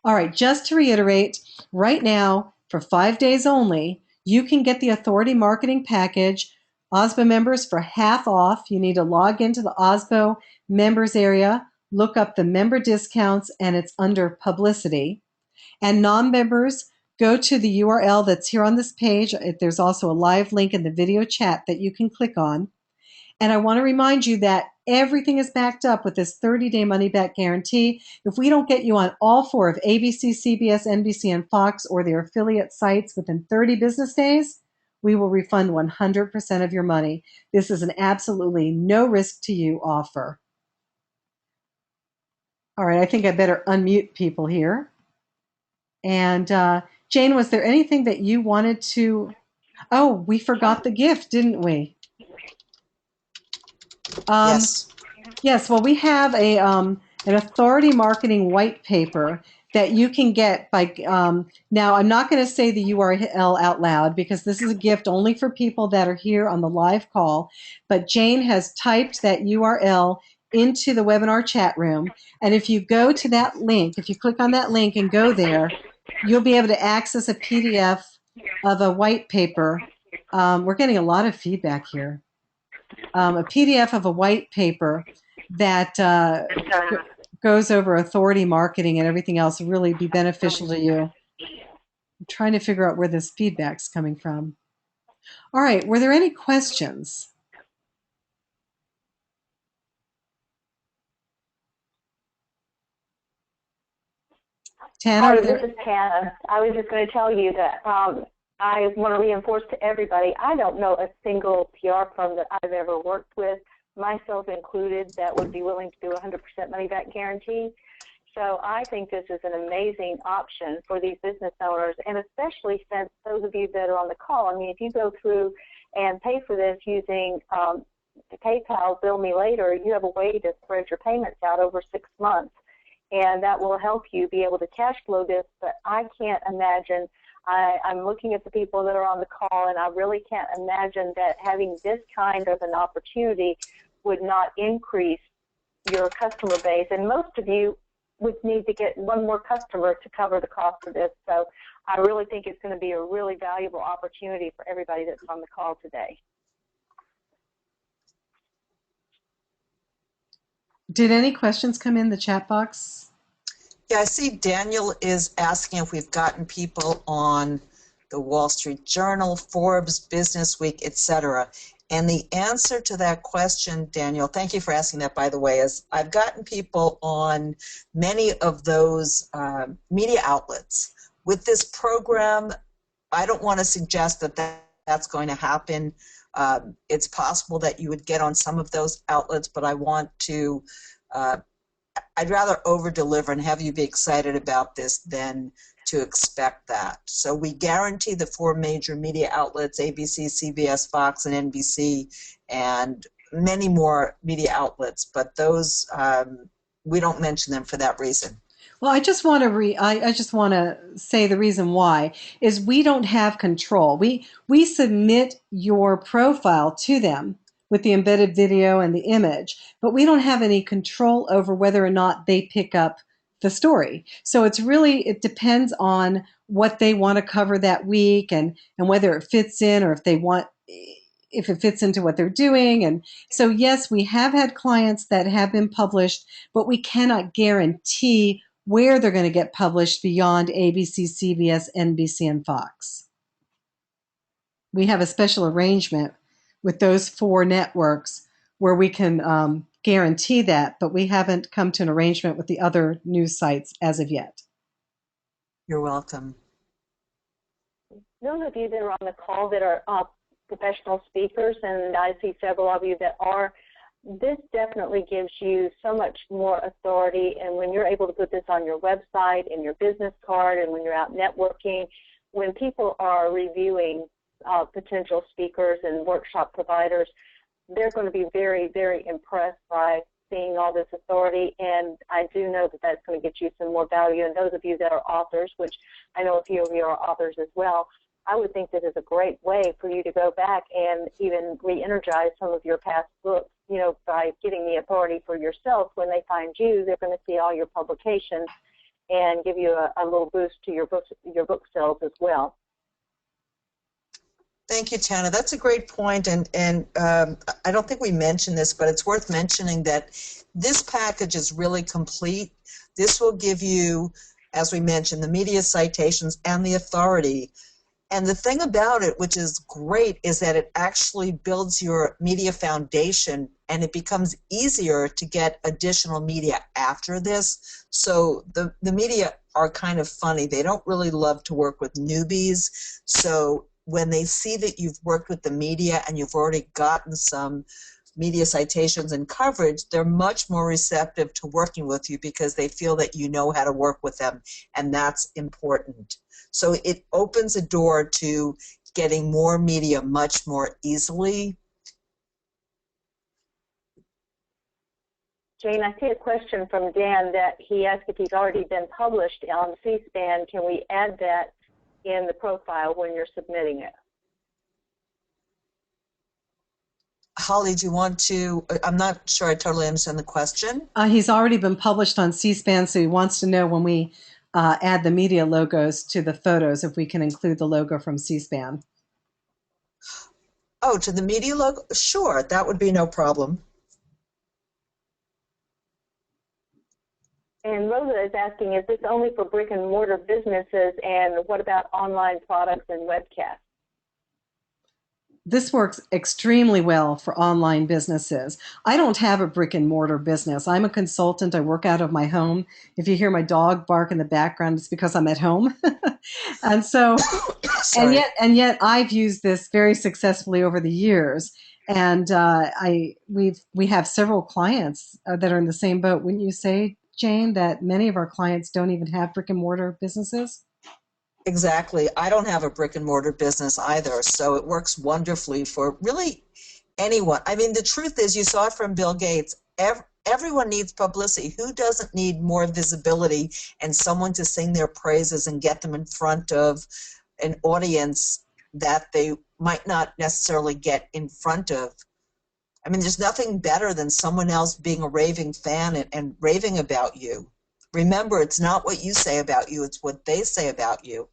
All right, just to reiterate, right now, for 5 days only, you can get the Authority Marketing Package. OSBO members for half off. You need to log into the OSBO members area, look up the member discounts, and it's under publicity. And non-members, go to the URL that's here on this page. There's also a live link in the video chat that you can click on. And I want to remind you that everything is backed up with this 30-day money-back guarantee. If we don't get you on all 4 of ABC, CBS, NBC, and Fox or their affiliate sites within 30 business days, we will refund 100% of your money. This is an absolutely no risk to you offer. All right, I think I better unmute people here. And Jane, was there anything that you wanted to? Oh, we forgot the gift, didn't we? Yes. Yes, well, we have an Authority Marketing white paper that you can get by, now I'm not going to say the URL out loud because this is a gift only for people that are here on the live call, but Jane has typed that URL into the webinar chat room, and if you go to that link, if you click on that link and go there, you'll be able to access a PDF of a white paper. We're getting a lot of feedback here. A PDF of a white paper that goes over authority marketing and everything else will really be beneficial to you. I'm trying to figure out where this feedback's coming from. All right, were there any questions? Hi, this is Tana. I was just going to tell you that I want to reinforce to everybody, I don't know a single PR firm that I've ever worked with, myself included, that would be willing to do a 100% money-back guarantee. So I think this is an amazing option for these business owners, and especially since those of you that are on the call, I mean, if you go through and pay for this using PayPal, Bill Me Later, you have a way to spread your payments out over 6 months, and that will help you be able to cash flow this. But I can't imagine, I'm looking at the people that are on the call, and I really can't imagine that having this kind of an opportunity would not increase your customer base. And most of you would need to get one more customer to cover the cost of this. So I really think it's going to be a really valuable opportunity for everybody that's on the call today. Did any questions come in the chat box? Yeah, I see Daniel is asking if we've gotten people on the Wall Street Journal, Forbes, Business Week, etc. And the answer to that question, Daniel, thank you for asking that, by the way, is I've gotten people on many of those media outlets. With this program, I don't want to suggest that that's going to happen. It's possible that you would get on some of those outlets, but I want to, I'd rather over-deliver and have you be excited about this than to expect that. So we guarantee the 4 major media outlets, ABC, CBS, Fox, and NBC, and many more media outlets, but those, we don't mention them for that reason. Well, I just want to say the reason why is we don't have control. We submit your profile to them with the embedded video and the image, but we don't have any control over whether or not they pick up the story. So it depends on what they want to cover that week and whether it fits in, or if it fits into what they're doing. And so yes, we have had clients that have been published, but we cannot guarantee where they're going to get published beyond ABC, CBS, NBC, and Fox. We have a special arrangement with those 4 networks where we can guarantee that, but we haven't come to an arrangement with the other news sites as of yet. You're welcome. Those of you that are on the call that are professional speakers, and I see several of you that are, this definitely gives you so much more authority, and when you're able to put this on your website, in your business card, and when you're out networking, when people are reviewing potential speakers and workshop providers, they're going to be very, very impressed by seeing all this authority, and I do know that that's going to get you some more value. And those of you that are authors, which I know a few of you are authors as well, I would think this is a great way for you to go back and even re-energize some of your past books, you know, by getting the authority for yourself. When they find you, they're going to see all your publications and give you a little boost to your book sales as well. Thank you, Tana. That's a great point, and I don't think we mentioned this, but it's worth mentioning that this package is really complete. This will give you, as we mentioned, the media citations and the authority. And the thing about it, which is great, is that it actually builds your media foundation, and it becomes easier to get additional media after this. So the media are kind of funny. They don't really love to work with newbies. So when they see that you've worked with the media and you've already gotten some media citations and coverage, they're much more receptive to working with you because they feel that you know how to work with them, and that's important. So it opens a door to getting more media much more easily. Jane, I see a question from Dan that he asked if he's already been published on C-SPAN. Can we add that in the profile when you're submitting it? Holly, do you want to, I'm not sure I totally understand the question. He's already been published on C-SPAN, so he wants to know when we add the media logos to the photos, if we can include the logo from C-SPAN. Oh, to the media logo? Sure, that would be no problem. And Rosa is asking, is this only for brick and mortar businesses, and what about online products and webcasts? This works extremely well for online businesses. I don't have a brick and mortar business. I'm a consultant. I work out of my home. If you hear my dog bark in the background, it's because I'm at home. And so, and yet I've used this very successfully over the years. And we have several clients that are in the same boat. Wouldn't you say, Jane, that many of our clients don't even have brick and mortar businesses? Exactly. I don't have a brick and mortar business either, so it works wonderfully for really anyone. I mean, the truth is, you saw it from Bill Gates. Everyone needs publicity. Who doesn't need more visibility and someone to sing their praises and get them in front of an audience that they might not necessarily get in front of? I mean, there's nothing better than someone else being a raving fan and raving about you. Remember, it's not what you say about you, it's what they say about you.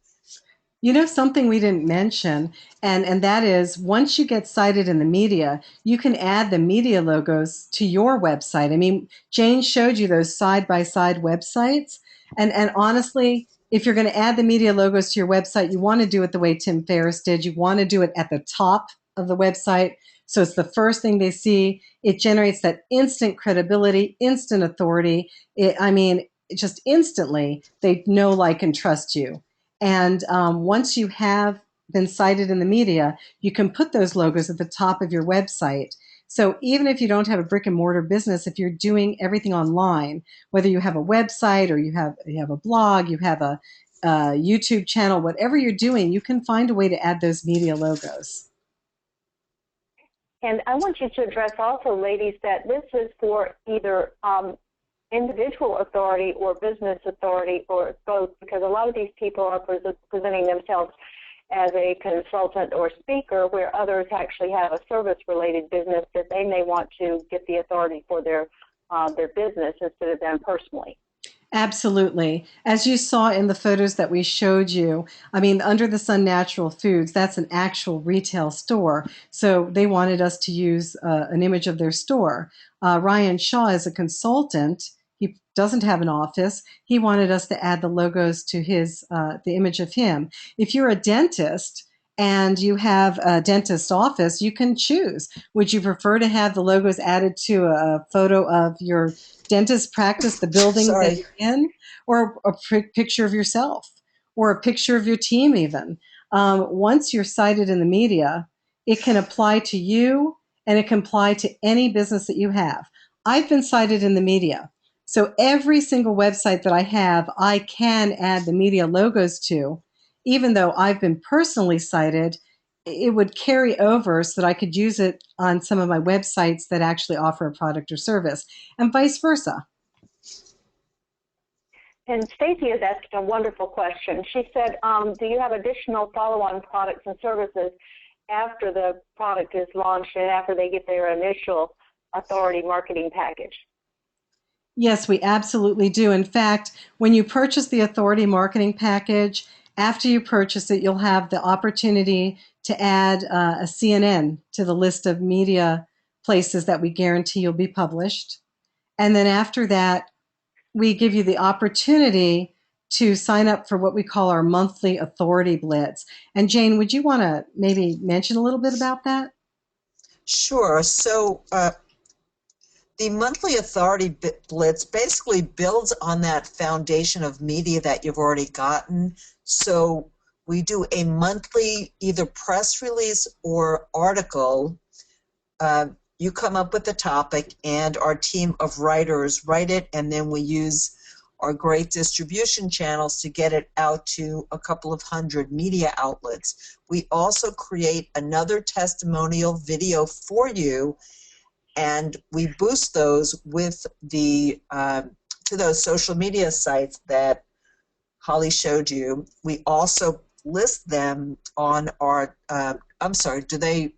You know, something we didn't mention, and that is, once you get cited in the media, you can add the media logos to your website. I mean, Jane showed you those side-by-side websites, and honestly, if you're going to add the media logos to your website, you want to do it the way Tim Ferriss did. You want to do it at the top of the website, so it's the first thing they see. It generates that instant credibility, instant authority. Just instantly, they know, like, and trust you. And once you have been cited in the media, you can put those logos at the top of your website. So even if you don't have a brick and mortar business, if you're doing everything online, whether you have a website or you have a blog, you have a YouTube channel, whatever you're doing, you can find a way to add those media logos. And I want you to address also, ladies, that this is for either individual authority or business authority, or both, because a lot of these people are presenting themselves as a consultant or speaker, where others actually have a service-related business that they may want to get the authority for their business instead of them personally. Absolutely. As you saw in the photos that we showed you, I mean, Under the Sun Natural Foods, that's an actual retail store. So they wanted us to use an image of their store. Ryan Shaw is a consultant. He doesn't have an office. He wanted us to add the logos to his, the image of him. If you're a dentist and you have a dentist office, you can choose. Would you prefer to have the logos added to a photo of your dentist practice, the building that you're in, or a picture of yourself, or a picture of your team even? Once you're cited in the media, it can apply to you, and it can apply to any business that you have. I've been cited in the media. So every single website that I have, I can add the media logos to. Even though I've been personally cited, it would carry over so that I could use it on some of my websites that actually offer a product or service, and vice versa. And Stacy has asked a wonderful question. She said, do you have additional follow-on products and services after the product is launched and after they get their initial authority marketing package? Yes, we absolutely do. In fact, when you purchase the authority marketing package, after you purchase it, you'll have the opportunity to add a CNN to the list of media places that we guarantee you'll be published. And then after that, we give you the opportunity to sign up for what we call our monthly authority blitz. And Jane, would you want to maybe mention a little bit about that? Sure. So the monthly authority blitz basically builds on that foundation of media that you've already gotten. So we do a monthly either press release or article. You come up with the topic, and our team of writers write it, and then we use our great distribution channels to get it out to a couple of hundred media outlets. We also create another testimonial video for you, and we boost those with the to those social media sites that Holly showed you. We also list them on our I'm sorry, do they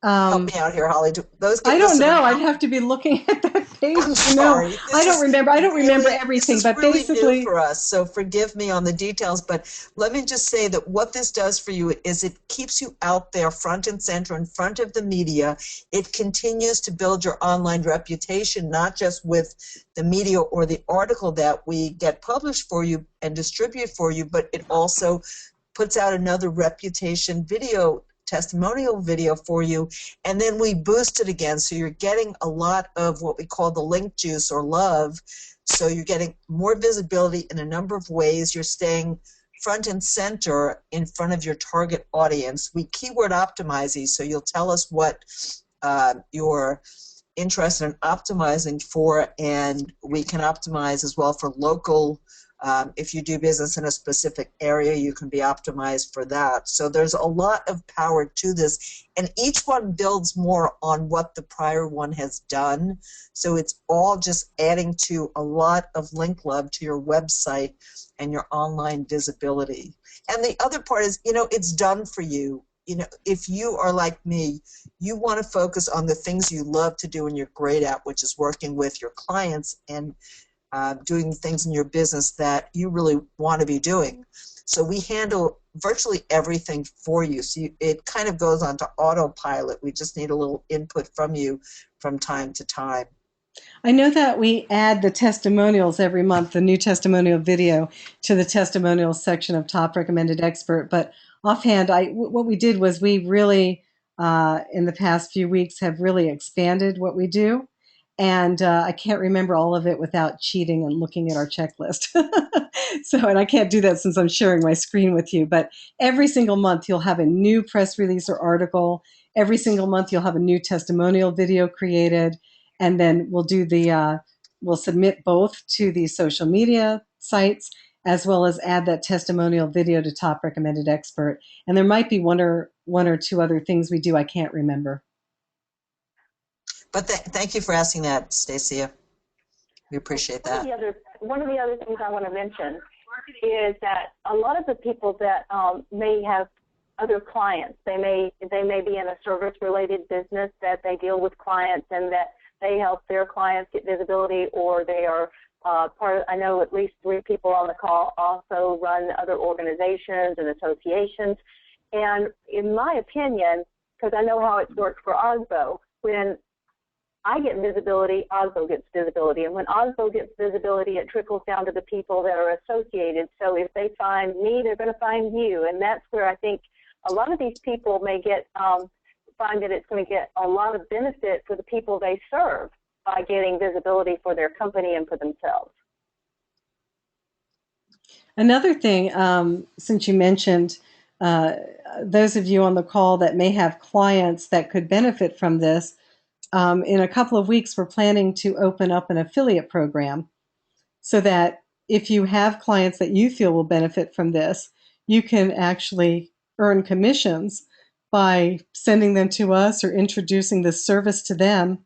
help me out here, Holly? Do those get I don't listed know. on I'd have to be looking at that page. I'm sorry. No, I don't remember. I don't remember everything, this is but really basically, new for us, so forgive me on the details. But let me just say that what this does for you is it keeps you out there front and center in front of the media. It continues to build your online reputation, not just with the media or the article that we get published for you and distribute for you, but it also puts out another reputation video, testimonial video for you, and then we boost it again, so you're getting a lot of what we call the link juice or love. So you're getting more visibility in a number of ways. You're staying front and center in front of your target audience. We keyword optimize these, so you'll tell us what you're interested in optimizing for, and we can optimize as well for local. If you do business in a specific area, you can be optimized for that. So there's a lot of power to this, and each one builds more on what the prior one has done. So it's all just adding to a lot of link love to your website and your online visibility. And the other part is, it's done for you. If you are like me, you want to focus on the things you love to do and you're great at, which is working with your clients and doing things in your business that you really want to be doing. So we handle virtually everything for you. So it kind of goes on to autopilot. We just need a little input from you from time to time. I know that we add the testimonials every month, the new testimonial video, to the testimonials section of Top Recommended Expert. But offhand, what we did was we really, in the past few weeks, have really expanded what we do. And I can't remember all of it without cheating and looking at our checklist. And I can't do that since I'm sharing my screen with you. But every single month, you'll have a new press release or article. Every single month, you'll have a new testimonial video created. And then we'll submit both to the social media sites as well as add that testimonial video to Top Recommended Expert. And there might be one or two other things we do. I can't remember. But thank you for asking that, Stacia. We appreciate that. One of the other things I want to mention is that a lot of the people that may have other clients, they may be in a service-related business that they deal with clients and that they help their clients get visibility, or they are part of, I know at least 3 people on the call also run other organizations and associations. And in my opinion, because I know how it's worked for Osbo, when I get visibility, Osbo gets visibility. And when Osbo gets visibility, it trickles down to the people that are associated. So if they find me, they're going to find you. And that's where I think a lot of these people may get find that it's going to get a lot of benefit for the people they serve by getting visibility for their company and for themselves. Another thing, since you mentioned those of you on the call that may have clients that could benefit from this, in a couple of weeks, we're planning to open up an affiliate program so that if you have clients that you feel will benefit from this, you can actually earn commissions by sending them to us or introducing this service to them.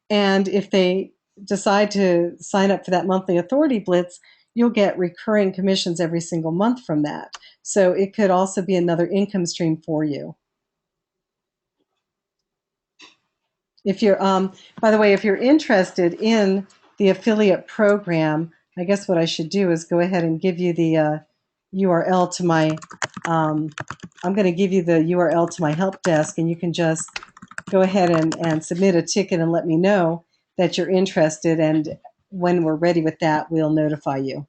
And if they decide to sign up for that monthly authority blitz, you'll get recurring commissions every single month from that. So it could also be another income stream for you. If you're, by the way, if you're interested in the affiliate program, I guess what I should do is go ahead and give you the URL to my, I'm going to give you the URL to my help desk, and you can just go ahead and submit a ticket and let me know that you're interested, and when we're ready with that, we'll notify you.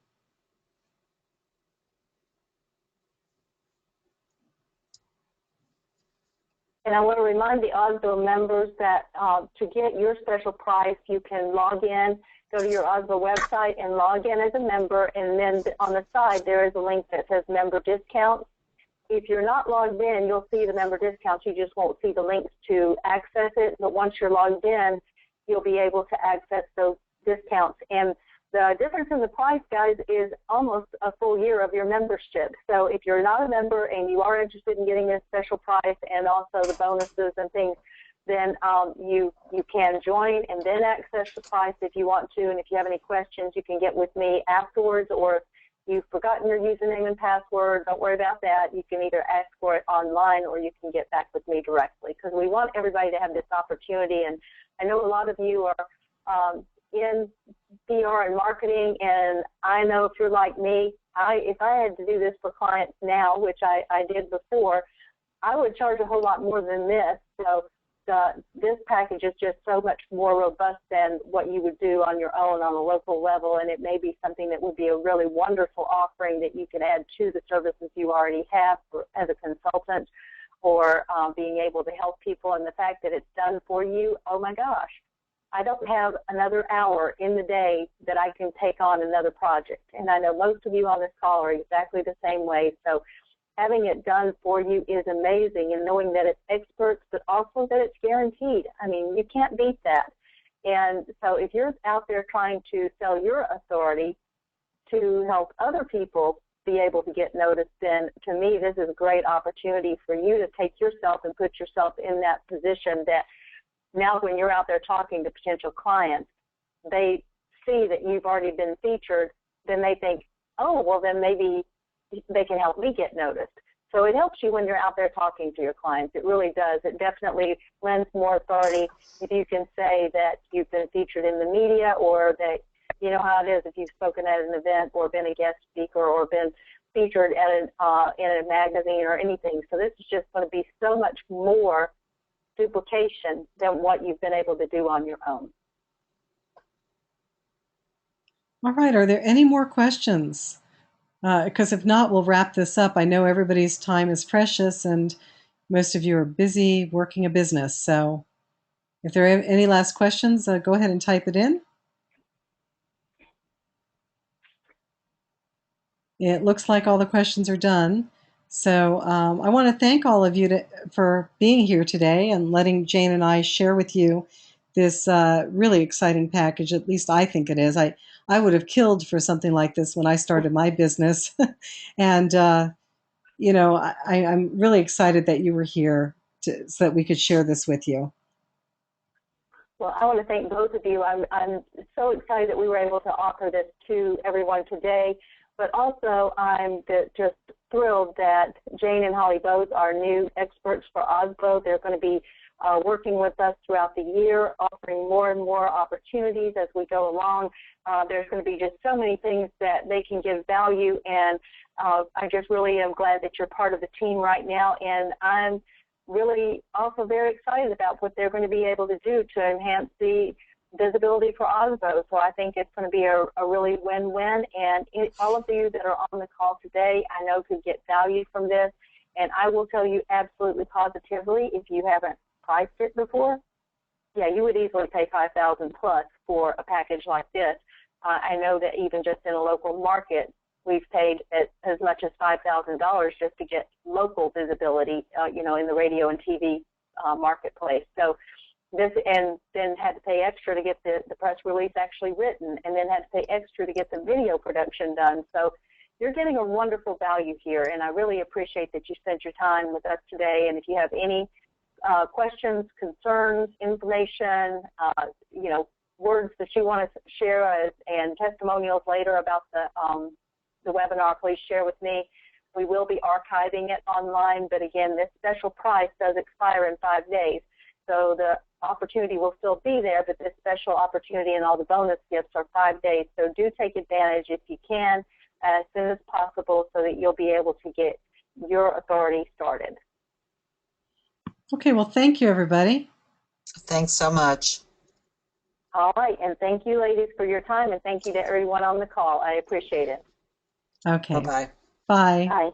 And I want to remind the Osbo members that to get your special price, you can log in, go to your Osbo website and log in as a member, and then on the side there is a link that says member discounts. If you're not logged in, you'll see the member discounts. You just won't see the links to access it, but once you're logged in, you'll be able to access those discounts. And the difference in the price, guys, is almost a full year of your membership. So if you're not a member and you are interested in getting a special price and also the bonuses and things, then you can join and then access the price if you want to. And if you have any questions, you can get with me afterwards, or if you've forgotten your username and password, don't worry about that. You can either ask for it online or you can get back with me directly, because we want everybody to have this opportunity. And I know a lot of you are in PR and marketing, and I know if you're like me, if I had to do this for clients now, which I did before, I would charge a whole lot more than this. So this package is just so much more robust than what you would do on your own on a local level, and it may be something that would be a really wonderful offering that you could add to the services you already have as a consultant, or being able to help people. And the fact that it's done for you, oh my gosh. I don't have another hour in the day that I can take on another project. And I know most of you on this call are exactly the same way. So having it done for you is amazing, and knowing that it's experts, but also that it's guaranteed. I mean, you can't beat that. And so if you're out there trying to sell your authority to help other people be able to get noticed, then to me, this is a great opportunity for you to take yourself and put yourself in that position that now when you're out there talking to potential clients, they see that you've already been featured, then they think, oh, well, then maybe they can help me get noticed. So it helps you when you're out there talking to your clients. It really does. It definitely lends more authority if you can say that you've been featured in the media, or that, you know how it is if you've spoken at an event or been a guest speaker or been featured at in a magazine or anything. So this is just going to be so much more duplication than what you've been able to do on your own. All right, are there any more questions? Because if not, we'll wrap this up. I know everybody's time is precious and most of you are busy working a business. So if there are any last questions, go ahead and type it in. It looks like all the questions are done. So I want to thank all of you for being here today and letting Jane and I share with you this really exciting package. At least I think it is. I would have killed for something like this when I started my business. And, you know, I'm really excited that you were here so that we could share this with you. Well, I want to thank both of you. I'm so excited that we were able to offer this to everyone today. But also, I'm just thrilled that Jane and Holly both are new experts for Osbo. They're going to be working with us throughout the year, offering more and more opportunities as we go along. There's going to be just so many things that they can give value, and I just really am glad that you're part of the team right now. And I'm really also very excited about what they're going to be able to do to enhance the visibility for Osbo. So I think it's going to be a really win-win, and all of you that are on the call today I know could get value from this. And I will tell you absolutely positively, if you haven't priced it before, yeah, you would easily pay $5,000 plus for a package like this. I know that even just in a local market, we've paid as much as $5,000 just to get local visibility, you know, in the radio and TV marketplace. So this, and then had to pay extra to get the press release actually written, and then had to pay extra to get the video production done. So you're getting a wonderful value here, and I really appreciate that you spent your time with us today. And if you have any questions, concerns, information, you know, words that you want to share and testimonials later about the webinar, please share with me. We will be archiving it online, but again, this special price does expire in 5 days. So the opportunity will still be there, but this special opportunity and all the bonus gifts are 5 days. So do take advantage if you can. as soon as possible so that you'll be able to get your authority started. Okay, well, thank you, everybody. Thanks so much. All right, and thank you, ladies, for your time, and thank you to everyone on the call. I appreciate it. Okay. Bye-bye. Bye. Bye.